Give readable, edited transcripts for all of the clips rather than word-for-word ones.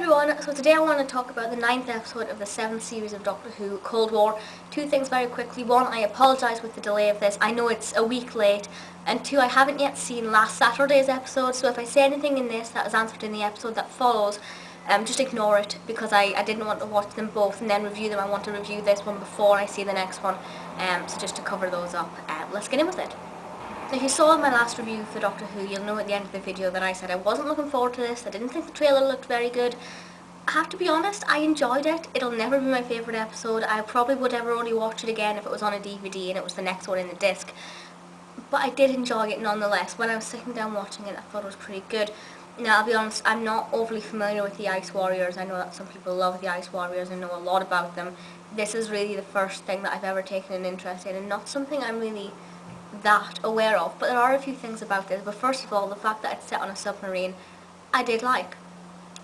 everyone, so today I want to talk about the 9th episode of the 7th series of Doctor Who, Cold War. Two things very quickly. One, I apologise with the delay of this. I know it's a week late. And two, I haven't yet seen last Saturday's episode, so if I say anything in this that is answered in the episode that follows, just ignore it, because I didn't want to watch them both and then review them. I want to review this one before I see the next one, so just to cover those up. Let's get in with it. So if you saw my last review for Doctor Who, you'll know at the end of the video that I said I wasn't looking forward to this. I didn't think the trailer looked very good. I have to be honest, I enjoyed it. It'll never be my favourite episode. I probably would ever only watch it again if it was on a DVD and it was the next one in the disc. But I did enjoy it nonetheless. When I was sitting down watching it, I thought it was pretty good. Now, I'll be honest, I'm not overly familiar with the Ice Warriors. I know that some people love the Ice Warriors and know a lot about them. This is really the first thing that I've ever taken an interest in, and not something I'm really that aware of. But there are a few things about this. But first of all, the fact that it's set on a submarine, I did like.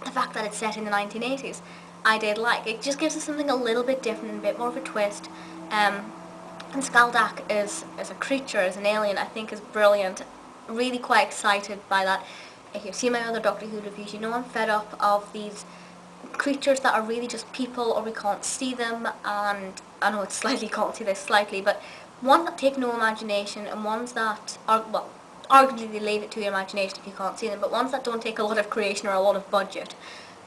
The fact that it's set in the 1980s, I did like. It just gives us something a little bit different, a bit more of a twist. And Skaldak is a creature, as an alien, I think is brilliant. Really quite excited by that. If you've seen my other Doctor Who reviews, you know I'm fed up of these creatures that are really just people, or we can't see them, and I know it's slightly, can't see this slightly, but ones that take no imagination, and ones that are, well, arguably they leave it to your imagination if you can't see them, but ones that don't take a lot of creation or a lot of budget.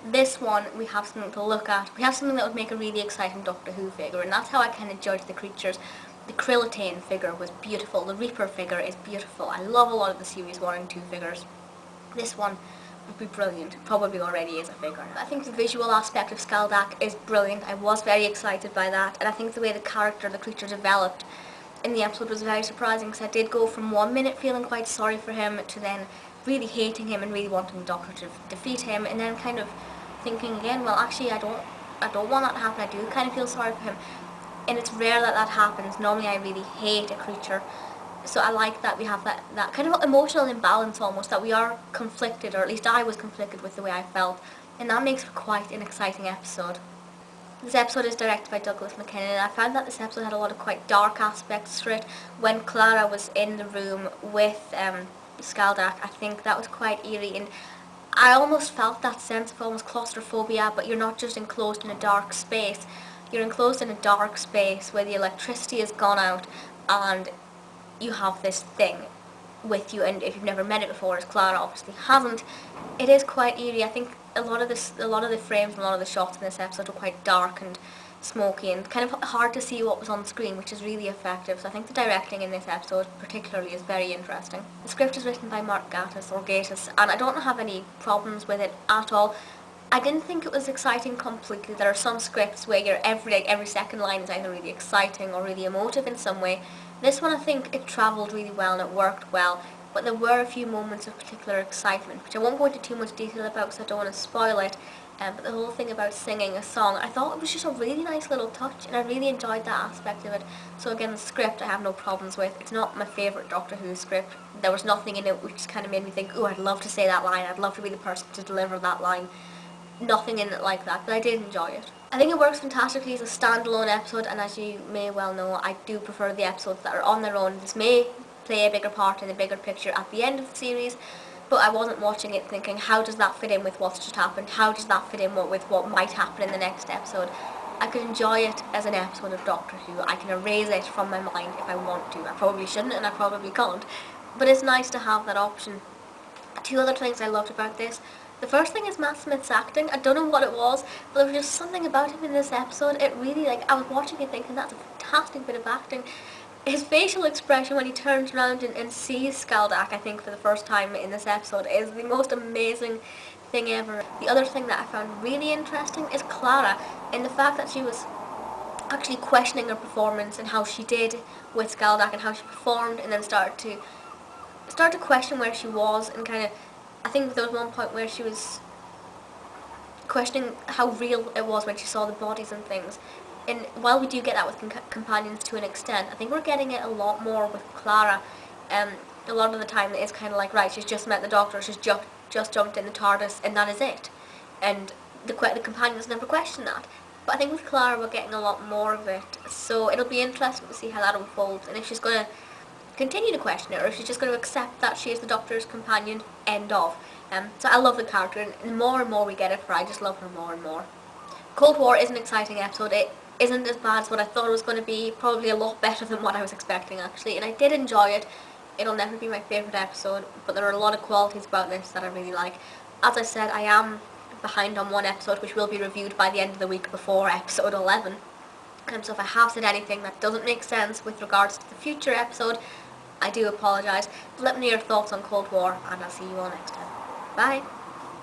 This one, we have something to look at. We have something that would make a really exciting Doctor Who figure, and that's how I kind of judge the creatures. The Krillitane figure was beautiful. The Reaper figure is beautiful. I love a lot of the Series 1 and 2 figures. This one would be brilliant. Probably already is a figure. I think the visual aspect of Skaldak is brilliant. I was very excited by that, and I think the way the character, the creature developed in the episode was very surprising, because I did go from 1 minute feeling quite sorry for him to then really hating him and really wanting the Doctor to defeat him, and then kind of thinking again, well, actually I don't want that to happen. I do kind of feel sorry for him, and it's rare that that happens. Normally I really hate a creature, so I like that we have that kind of emotional imbalance almost, that we are conflicted, or at least I was conflicted with the way I felt, and that makes for quite an exciting episode. This episode is directed by Douglas McKinnon, and I found that this episode had a lot of quite dark aspects to it. When Clara was in the room with Skaldak, I think that was quite eerie, and I almost felt that sense of almost claustrophobia, but you're not just enclosed in a dark space. You're enclosed in a dark space where the electricity has gone out, and you have this thing with you, and if you've never met it before, as Clara obviously hasn't, it is quite eerie. I think a lot of the frames and a lot of the shots in this episode were quite dark and smoky and kind of hard to see what was on screen, which is really effective. So I think the directing in this episode particularly is very interesting. The script is written by Mark Gatiss, and I don't have any problems with it at all. I didn't think it was exciting completely. There are some scripts where every second line is either really exciting or really emotive in some way. This one, I think it travelled really well and it worked well, but there were a few moments of particular excitement, which I won't go into too much detail about because I don't want to spoil it, but the whole thing about singing a song, I thought it was just a really nice little touch, and I really enjoyed that aspect of it. So again, the script I have no problems with. It's not my favourite Doctor Who script. There was nothing in it which kind of made me think, oh, I'd love to say that line, I'd love to be the person to deliver that line. Nothing in it like that, but I did enjoy it. I think it works fantastically as a standalone episode, and as you may well know, I do prefer the episodes that are on their own. This may play a bigger part in the bigger picture at the end of the series, but I wasn't watching it thinking, how does that fit in with what's just happened? How does that fit in with what might happen in the next episode? I could enjoy it as an episode of Doctor Who. I can erase it from my mind if I want to. I probably shouldn't, and I probably can't, but it's nice to have that option. Two other things I loved about this. The first thing is Matt Smith's acting. I don't know what it was, but there was just something about him in this episode. It really, I was watching it thinking, that's a fantastic bit of acting. His facial expression when he turns around and sees Skaldak, I think, for the first time in this episode, is the most amazing thing ever. The other thing that I found really interesting is Clara, and the fact that she was actually questioning her performance and how she did with Skaldak and how she performed, and then started to question where she was, and kind of, I think there was one point where she was questioning how real it was when she saw the bodies and things. And while we do get that with companions to an extent, I think we're getting it a lot more with Clara. A lot of the time it's kind of like, right, she's just met the Doctor, she's just jumped in the TARDIS, and that is it. And the companions never question that. But I think with Clara we're getting a lot more of it, so it'll be interesting to see how that unfolds, and if she's going to continue to question it, or if she's just going to accept that she is the Doctor's companion, end of. So I love the character, and the more and more we get it for, I just love her more and more. Cold War is an exciting episode. It isn't as bad as what I thought it was going to be, probably a lot better than what I was expecting actually, and I did enjoy it. It'll never be my favourite episode, but there are a lot of qualities about this that I really like. As I said, I am behind on one episode which will be reviewed by the end of the week before episode 11. So if I have said anything that doesn't make sense with regards to the future episode, I do apologise. Let me know your thoughts on Cold War, and I'll see you all next time. Bye!